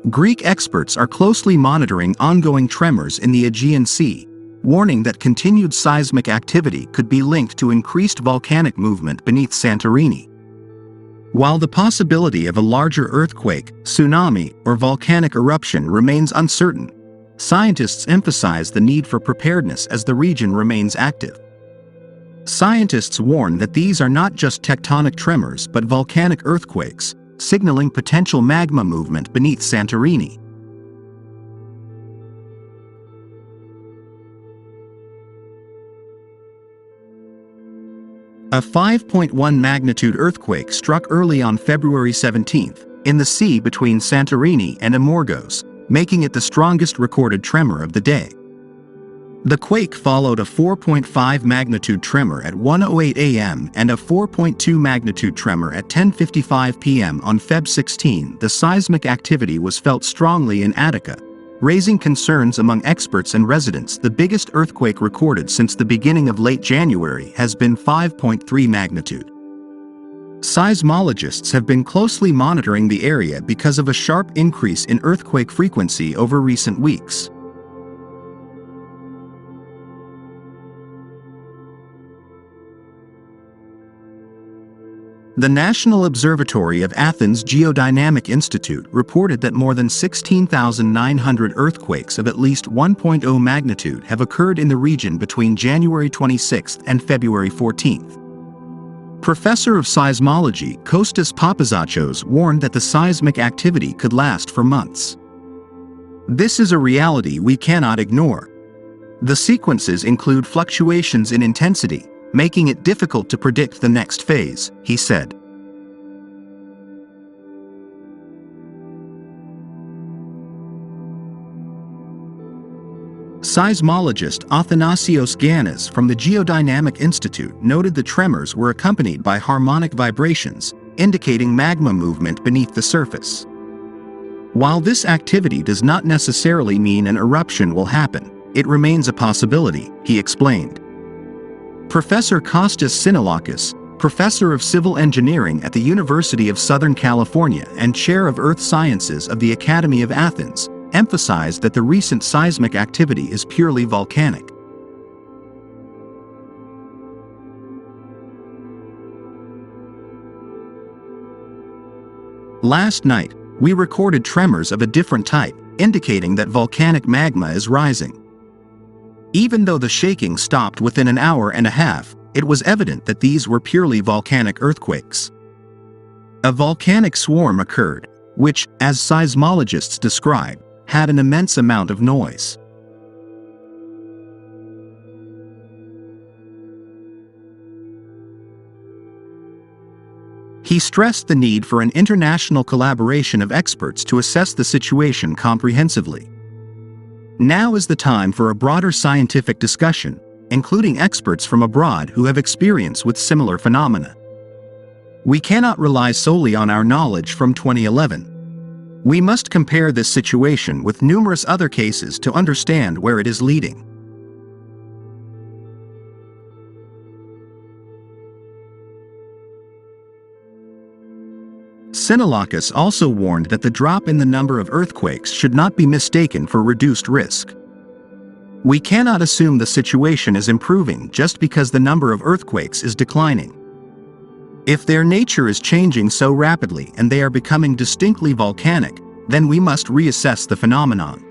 Greek experts are closely monitoring ongoing tremors in the Aegean Sea, warning that continued seismic activity could be linked to increased volcanic movement beneath Santorini. While the possibility of a larger earthquake, tsunami, or volcanic eruption remains uncertain, scientists emphasize the need for preparedness as the region remains active. Scientists warn that these are not just tectonic tremors but volcanic earthquakes, signaling potential magma movement beneath Santorini. A 5.1 magnitude earthquake struck early on February 17 in the sea between Santorini and Amorgos, making it the strongest recorded tremor of the day. The quake followed a 4.5 magnitude tremor at 1:08 a.m. and a 4.2 magnitude tremor at 10:55 p.m. on Feb 16. The seismic activity was felt strongly in Attica, raising concerns among experts and residents. The biggest earthquake recorded since the beginning of late January has been 5.3 magnitude. Seismologists have been closely monitoring the area because of a sharp increase in earthquake frequency over recent weeks. The National Observatory of Athens Geodynamic Institute reported that more than 16,900 earthquakes of at least 1.0 magnitude have occurred in the region between January 26 and February 14. Professor of Seismology Kostas Papazachos warned that the seismic activity could last for months. This is a reality we cannot ignore. The sequences include fluctuations in intensity, making it difficult to predict the next phase, he said. Seismologist Athanasios Giannis from the Geodynamic Institute noted the tremors were accompanied by harmonic vibrations, indicating magma movement beneath the surface. While this activity does not necessarily mean an eruption will happen, it remains a possibility, he explained. Professor Kostas Sinolakis, professor of civil engineering at the University of Southern California and chair of Earth Sciences of the Academy of Athens, emphasized that the recent seismic activity is purely volcanic. Last night, we recorded tremors of a different type, indicating that volcanic magma is rising. Even though the shaking stopped within an hour and a half, it was evident that these were purely volcanic earthquakes. A volcanic swarm occurred, which, as seismologists describe, had an immense amount of noise. He stressed the need for an international collaboration of experts to assess the situation comprehensively. Now is the time for a broader scientific discussion, including experts from abroad who have experience with similar phenomena. We cannot rely solely on our knowledge from 2011. We must compare this situation with numerous other cases to understand where it is leading. Sinolakis also warned that the drop in the number of earthquakes should not be mistaken for reduced risk. We cannot assume the situation is improving just because the number of earthquakes is declining. If their nature is changing so rapidly and they are becoming distinctly volcanic, then we must reassess the phenomenon.